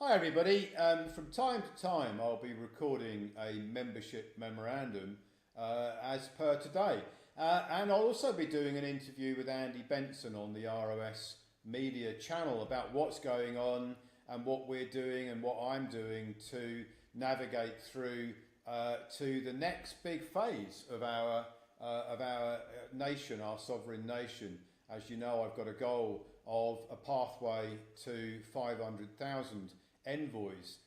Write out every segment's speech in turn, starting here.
Hi everybody. From time to time I'll be recording a membership memorandum as per today. And I'll also be doing an interview with Andy Benson on the ROS Media channel about what's going on and what we're doing and what I'm doing to navigate through to the next big phase of our nation, our sovereign nation. As you know, I've got a goal of a pathway to 500,000 envoys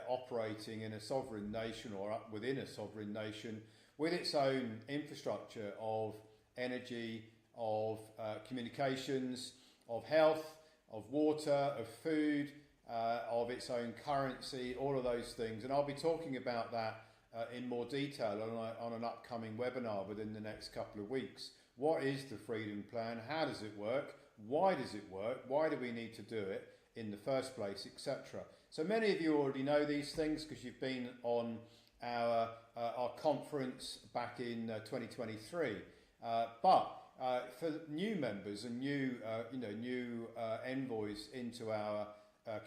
operating in a sovereign nation or within a sovereign nation with its own infrastructure of energy, of communications, of health, of water, of food, of its own currency, all of those things. And I'll be talking about that in more detail on an upcoming webinar within the next couple of weeks. What is the Freedom Plan? How does it work? Why does it work? Why do we need to do it in the first place, etc. So many of you already know these things because you've been on our conference back in 2023. But for new members and new envoys into our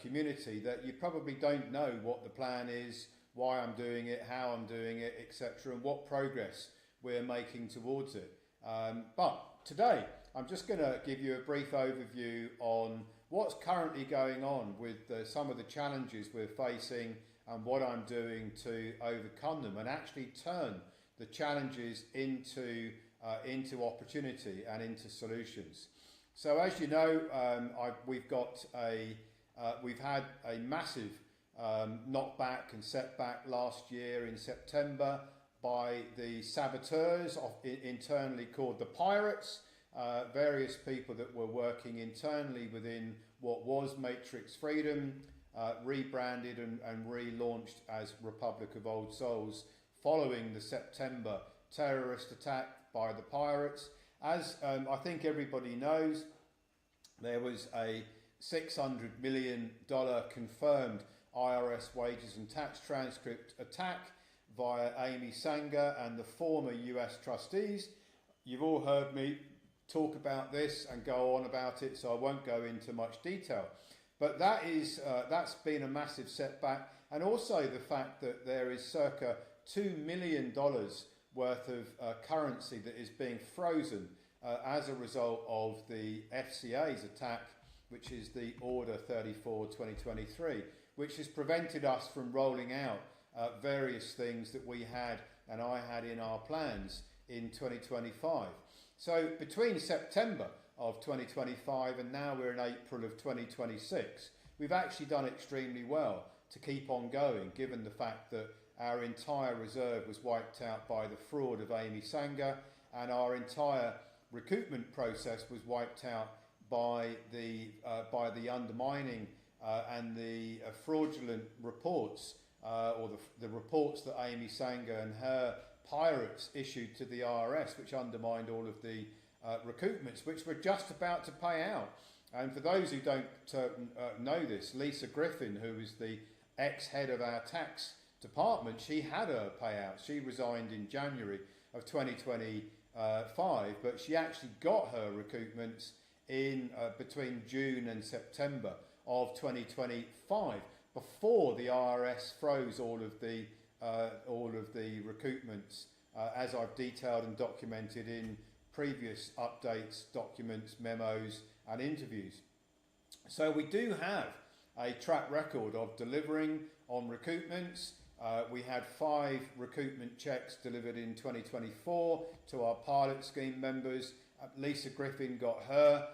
community, that you probably don't know what the plan is, why I'm doing it, how I'm doing it, etc., and what progress we're making towards it. But today I'm just going to give you a brief overview on what's currently going on with some of the challenges we're facing and what I'm doing to overcome them and actually turn the challenges into opportunity and into solutions. So as you know, we've had a massive knockback and setback last year in September by the saboteurs, internally called the pirates, various people that were working internally within what was Matrix Freedom, rebranded and relaunched as Republic of Old Souls following the September terrorist attack by the pirates. As I think everybody knows, there was a $600 million confirmed IRS wages and tax transcript attack via 𝐕𝐈𝐃 and the former US trustees. You've all heard me talk about this and go on about it, so I won't go into much detail. But that's been a massive setback, and also the fact that there is circa $2 million worth of currency that is being frozen as a result of the FCA's attack, which is the Order 34/2023, which has prevented us from rolling out various things that we had and I had in our plans in 2025. So between September of 2025 and now we're in April of 2026, we've actually done extremely well to keep on going, given the fact that our entire reserve was wiped out by the fraud of 𝐕𝐈𝐃 and our entire recoupment process was wiped out by the undermining and the fraudulent reports or the reports that 𝐕𝐈𝐃 and her pirates issued to the IRS, which undermined all of the recoupments, which were just about to pay out. And for those who don't know this, Lisa Griffin, who is the ex-head of our tax department, she had her payout. She resigned in January of 2025, but she actually got her recoupments in between June and September of 2025, before the IRS froze all of the recoupments, as I've detailed and documented in previous updates, documents, memos and interviews. So we do have a track record of delivering on recoupments. We had 5 recoupment checks delivered in 2024 to our pilot scheme members. Lisa Griffin got her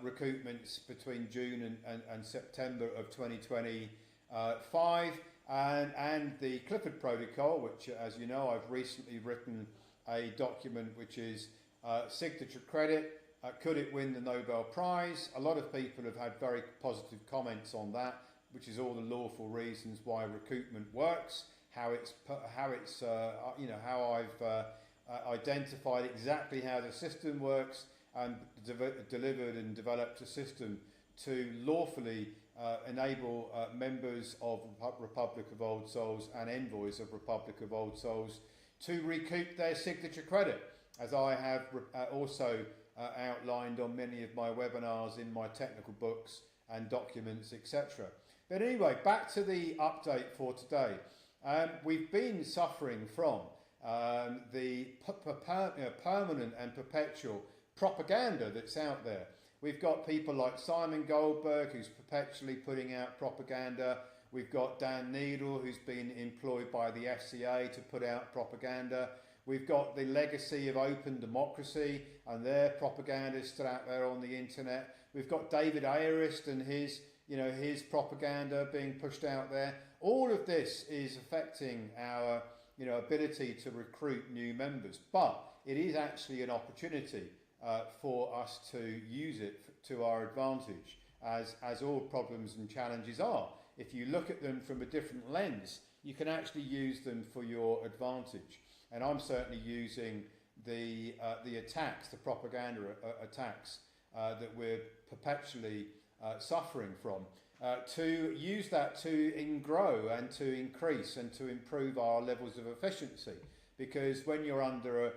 recoupments between June and September of 2025. And the Clifford Protocol, which, as you know, I've recently written a document which is signature credit. Could it win the Nobel Prize? A lot of people have had very positive comments on that, which is all the lawful reasons why recoupment works, how I've identified exactly how the system works and delivered and developed a system to lawfully enable members of Republic of Old Souls and envoys of Republic of Old Souls to recoup their signature credit, as I have also outlined on many of my webinars, in my technical books and documents, etc. But anyway, back to the update for today. We've been suffering from the permanent and perpetual propaganda that's out there. We've got people like Simon Goldberg, who's perpetually putting out propaganda. We've got Dan Needle, who's been employed by the FCA to put out propaganda. We've got the legacy of open democracy and their propagandists out there on the internet. We've got David Aarist and his propaganda being pushed out there. All of this is affecting our ability to recruit new members, but it is actually an opportunity for us to use it to our advantage, as all problems and challenges are. If you look at them from a different lens, you can actually use them for your advantage. And I'm certainly using the attacks, the propaganda attacks that we're perpetually suffering from, to use that to grow and to increase and to improve our levels of efficiency. Because when you're under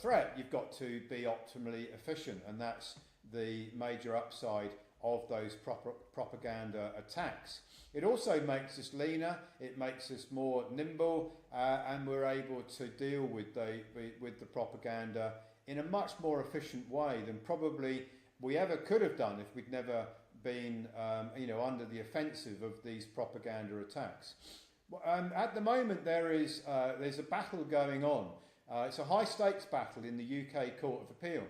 threat, you've got to be optimally efficient, and that's the major upside of those propaganda attacks. It also makes us leaner, it makes us more nimble, and we're able to deal with the propaganda in a much more efficient way than probably we ever could have done if we'd never been under the offensive of these propaganda attacks. At the moment there's a battle going on. It's a high stakes battle in the UK Court of Appeal.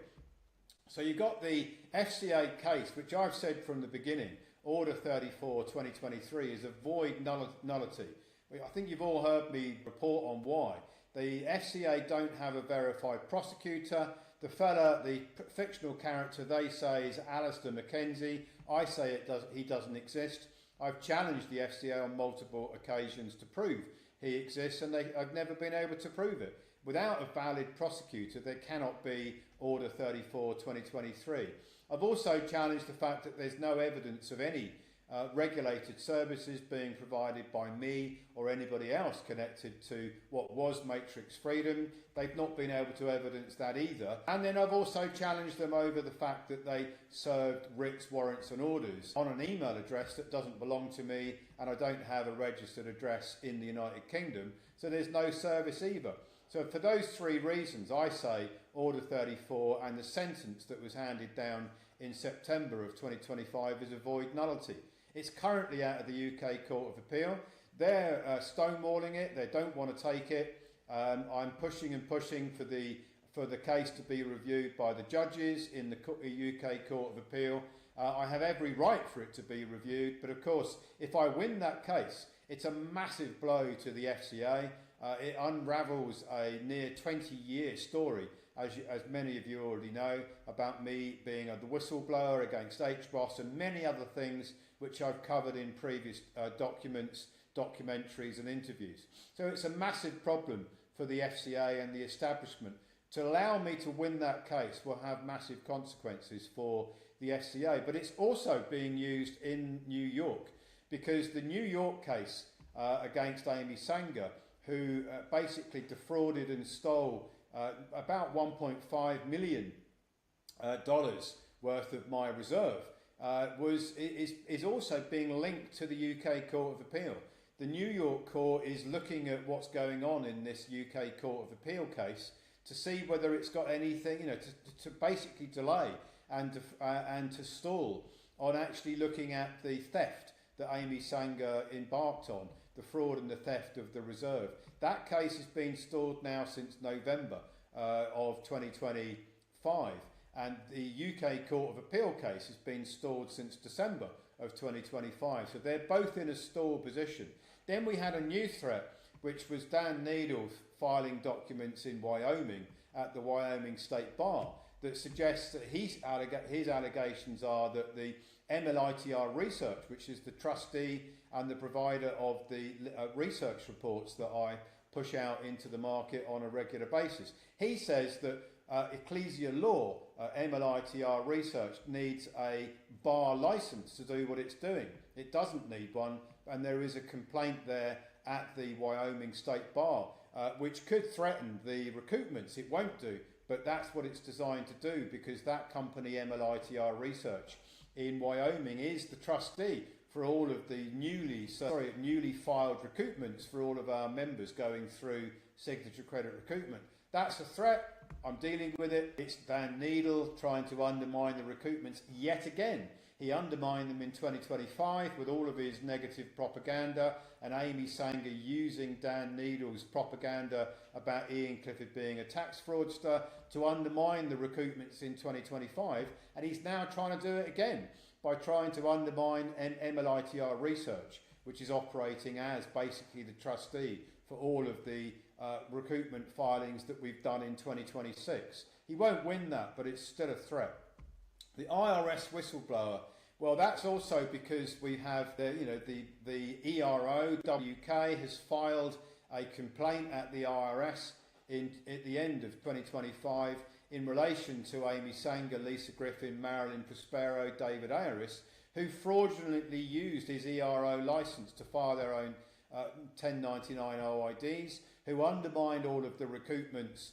So you've got the FCA case, which I've said from the beginning, Order 34/2023 is a void nullity. I think you've all heard me report on why. The FCA don't have a verified prosecutor. The fictional character they say is Alistair Mackenzie. I say he doesn't exist. I've challenged the FCA on multiple occasions to prove he exists, and I've never been able to prove it. Without a valid prosecutor, there cannot be Order 34/2023. I've also challenged the fact that there's no evidence of any regulated services being provided by me or anybody else connected to what was Matrix Freedom. They've not been able to evidence that either. And then I've also challenged them over the fact that they served writs, warrants and orders on an email address that doesn't belong to me, and I don't have a registered address in the United Kingdom, so there's no service either. So for those three reasons, I say Order 34 and the sentence that was handed down in September of 2025 is a void nullity. It's currently out of the UK Court of Appeal. They're stonewalling it. They don't want to take it. I'm pushing and pushing for the case to be reviewed by the judges in the UK Court of Appeal. I have every right for it to be reviewed, but of course, if I win that case, it's a massive blow to the FCA. It unravels a near 20-year story, as many of you already know, about me being the whistleblower against HBOS and many other things which I've covered in previous documents, documentaries and interviews. So it's a massive problem for the FCA and the establishment. To allow me to win that case will have massive consequences for the FCA, but it's also being used in New York, because the New York case against 𝐬𝐴𝐴𝐵𝐴𝐵𝐴, who basically defrauded and stole about $1.5 million worth of my reserve, is also being linked to the UK Court of Appeal. The New York court is looking at what's going on in this UK Court of Appeal case to see whether it's got anything, to basically delay and to stall on actually looking at the theft that 𝐬𝐴𝐵𝐴𝐵𝐴𝐵 embarked on, the fraud and the theft of the reserve. That case has been stalled now since November of 2025, and the UK Court of Appeal case has been stalled since December of 2025. So they're both in a stall position. Then we had a new threat, which was Dan Needle filing documents in Wyoming at the Wyoming State Bar that suggests that his allegations are that the MLITR Research, which is the trustee and the provider of the research reports that I push out into the market on a regular basis, he says that Ecclesia Law, MLITR Research, needs a bar license to do what it's doing. It doesn't need one, and there is a complaint there at the Wyoming State Bar, which could threaten the recoupments. It won't do, but that's what it's designed to do, because that company, MLITR Research, in Wyoming is the trustee for all of the newly filed recoupments for all of our members going through signature credit recoupment. That's a threat. I'm dealing with it. It's Dan Needle trying to undermine the recoupments yet again. He undermined them in 2025 with all of his negative propaganda, and 𝐕𝐈𝐃 using Dan Needle's propaganda about Iain Clifford being a tax fraudster to undermine the recoupments in 2025, and he's now trying to do it again by trying to undermine MLITR Research, which is operating as basically the trustee for all of the recoupment filings that we've done in 2026. He won't win that, but it's still a threat. The IRS whistleblower, well, that's also because we have the 𝐸RO has filed a complaint at the IRS at the end of 2025 in relation to Amy Sanger, Lisa Griffin, Marilyn Prospero, David Ayaris, who fraudulently used his 𝐸RO license to file their own 1099 OIDs, who undermined all of the recoupments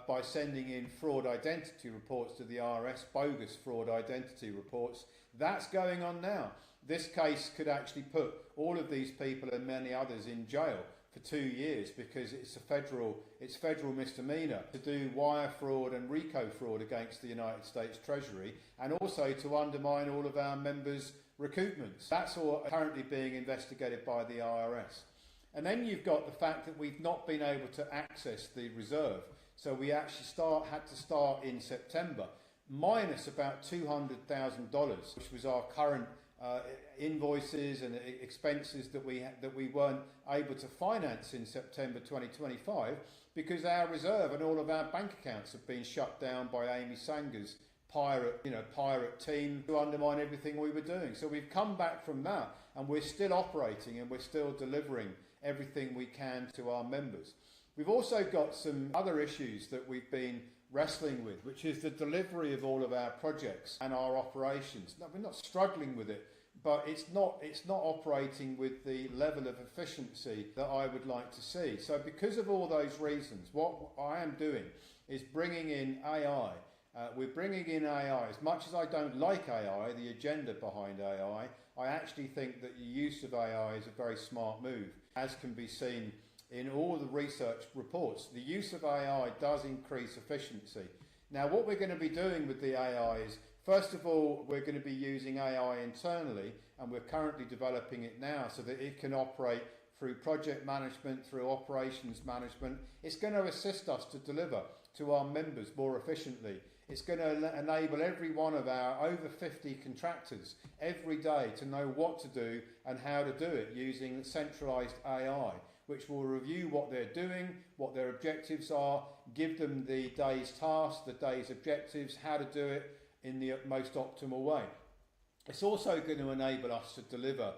by sending in fraud identity reports to the IRS, bogus fraud identity reports. That's going on now. This case could actually put all of these people and many others in jail for 2 years because it's federal misdemeanor to do wire fraud and RICO fraud against the United States Treasury, and also to undermine all of our members' recoupments. That's all currently being investigated by the IRS. And then you've got the fact that we've not been able to access the reserve. So we actually had to start in September, minus about $200,000, which was our current invoices and expenses that we weren't able to finance in September 2025 because our reserve and all of our bank accounts have been shut down by Amy Sanger's pirate team to undermine everything we were doing. So we've come back from that, and we're still operating and we're still delivering everything we can to our members. We've also got some other issues that we've been wrestling with, which is the delivery of all of our projects and our operations. No, we're not struggling with it, but it's not operating with the level of efficiency that I would like to see. So because of all those reasons, what I am doing is bringing in AI. We're bringing in AI. As much as I don't like AI, the agenda behind AI, I actually think that the use of AI is a very smart move, as can be seen in all the research reports. The use of AI does increase efficiency. Now, what we're going to be doing with the AI is, first of all, we're going to be using AI internally, and we're currently developing it now so that it can operate through project management, through operations management. It's going to assist us to deliver to our members more efficiently. It's going to enable every one of our over 50 contractors every day to know what to do and how to do it using centralised AI, which will review what they're doing, what their objectives are, give them the day's tasks, the day's objectives, how to do it in the most optimal way. It's also going to enable us to deliver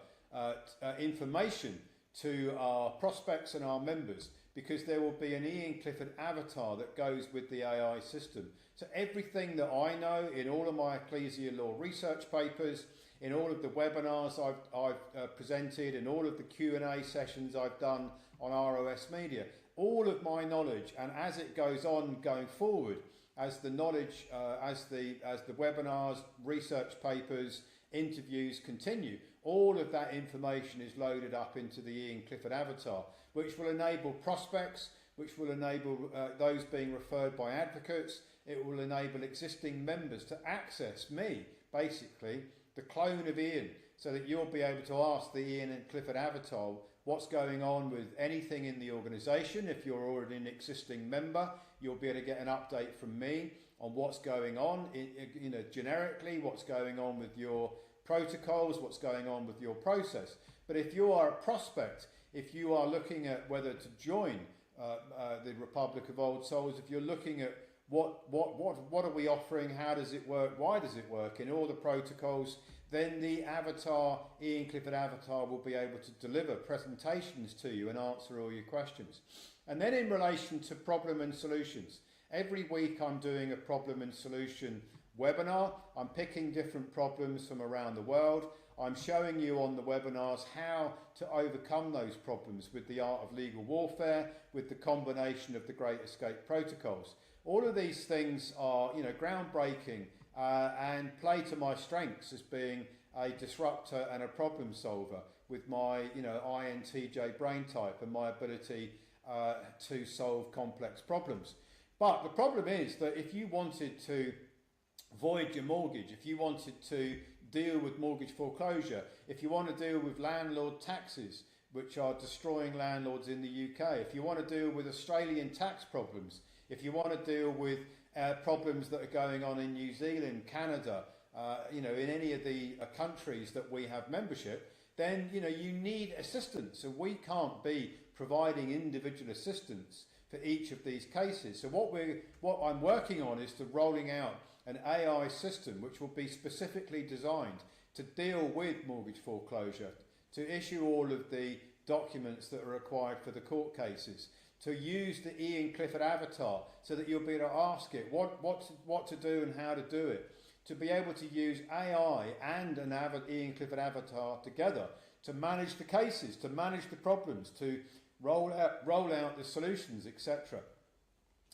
information to our prospects and our members, because there will be an Iain Clifford avatar that goes with the AI system. So everything that I know in all of my ecclesial law research papers, in all of the webinars I've presented, in all of the Q&A sessions I've done on ROS Media, all of my knowledge, and as it goes on going forward, as the knowledge, as the webinars, research papers, interviews continue, all of that information is loaded up into the Iain Clifford avatar, which will enable prospects, which will enable those being referred by advocates. It will enable existing members to access me, basically, the clone of Iain, so that you'll be able to ask the Iain and Clifford avatar what's going on with anything in the organisation. If you're already an existing member, you'll be able to get an update from me on what's going on, generically, what's going on with your protocols, what's going on with your process. But if you are a prospect, if you are looking at whether to join the Republic of Old Souls, if you're looking at what are we offering, how does it work, why does it work in all the protocols, then the avatar, Iain Clifford avatar, will be able to deliver presentations to you and answer all your questions. And then in relation to problem and solutions, every week I'm doing a problem and solution webinar. I'm picking different problems from around the world. I'm showing you on the webinars how to overcome those problems with the art of legal warfare, with the combination of the Great Escape protocols. All of these things are, groundbreaking and play to my strengths as being a disruptor and a problem solver with my INTJ brain type and my ability to solve complex problems. But the problem is that if you wanted to void your mortgage, if you wanted to deal with mortgage foreclosure, if you want to deal with landlord taxes, which are destroying landlords in the UK, if you want to deal with Australian tax problems, if you want to deal with problems that are going on in New Zealand, Canada, in any of the countries that we have membership, then you need assistance, and we can't be providing individual assistance for each of these cases. So what I'm working on is to rolling out an AI system which will be specifically designed to deal with mortgage foreclosure, to issue all of the documents that are required for the court cases, to use the Iain Clifford avatar so that you'll be able to ask it what to do and how to do it, to be able to use AI and an Iain Clifford avatar together to manage the cases, to manage the problems, to roll out the solutions, etc.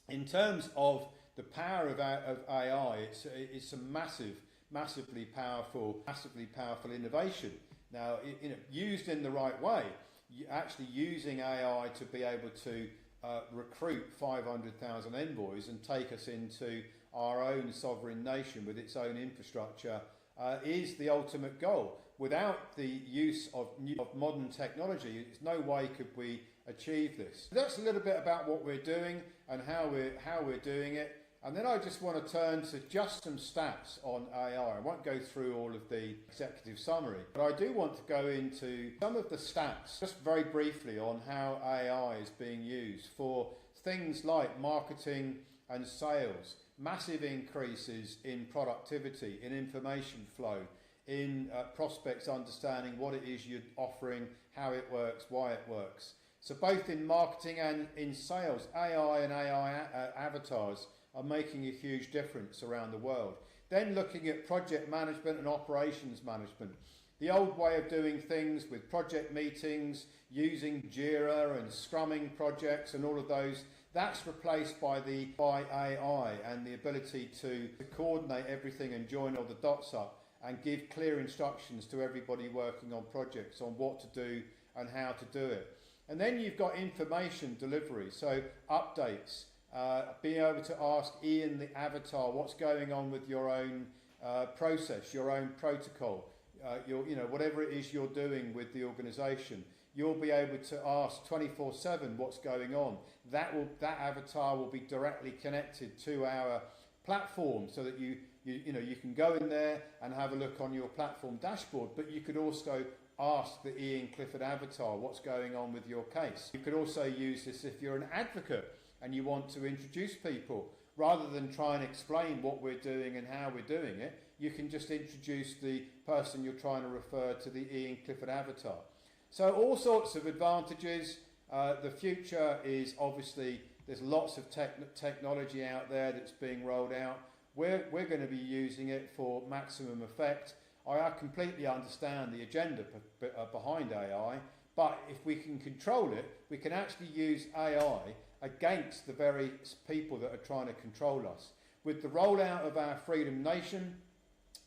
In terms of the power of AI, it's a massively powerful innovation. Now, used in the right way, actually using AI to be able to recruit 500,000 envoys and take us into our own sovereign nation with its own infrastructure is the ultimate goal. Without the use of modern technology, there's no way could we achieve this. So that's a little bit about what we're doing and how we're doing it. And then I just want to turn to just some stats on AI. I won't go through all of the executive summary, but I do want to go into some of the stats just very briefly on how AI is being used for things like marketing and sales, massive increases in productivity, in information flow, in prospects understanding what it is you're offering, how it works, why it works. So both in marketing and in sales, AI and AI avatars are making a huge difference around the world. Then looking at project management and operations management. The old way of doing things with project meetings, using Jira and scrumming projects and all of those, that's replaced by AI and the ability to coordinate everything and join all the dots up and give clear instructions to everybody working on projects on what to do and how to do it. And then you've got information delivery, so updates, being able to ask Iain the avatar what's going on with your own process, your own protocol, whatever it is you're doing with the organisation. You'll be able to ask 24/7 what's going on. That avatar will be directly connected to our platform, so that you can go in there and have a look on your platform dashboard, but you could also ask the Iain Clifford avatar what's going on with your case. You could also use this if you're an advocate and you want to introduce people. Rather than try and explain what we're doing and how we're doing it, you can just introduce the person you're trying to refer to the Iain Clifford avatar. So all sorts of advantages. The future is obviously, there's lots of technology out there that's being rolled out. We're going to be using it for maximum effect. I completely understand the agenda behind AI, but if we can control it, we can actually use AI against the very people that are trying to control us. With the rollout of our freedom nation,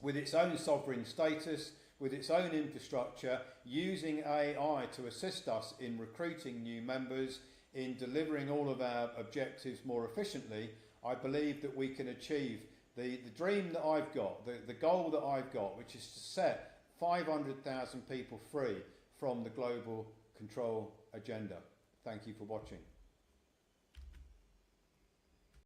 with its own sovereign status, with its own infrastructure, using AI to assist us in recruiting new members, in delivering all of our objectives more efficiently, I believe that we can achieve the dream that I've got, the goal that I've got, which is to set 500,000 people free from the global control agenda. Thank you for watching.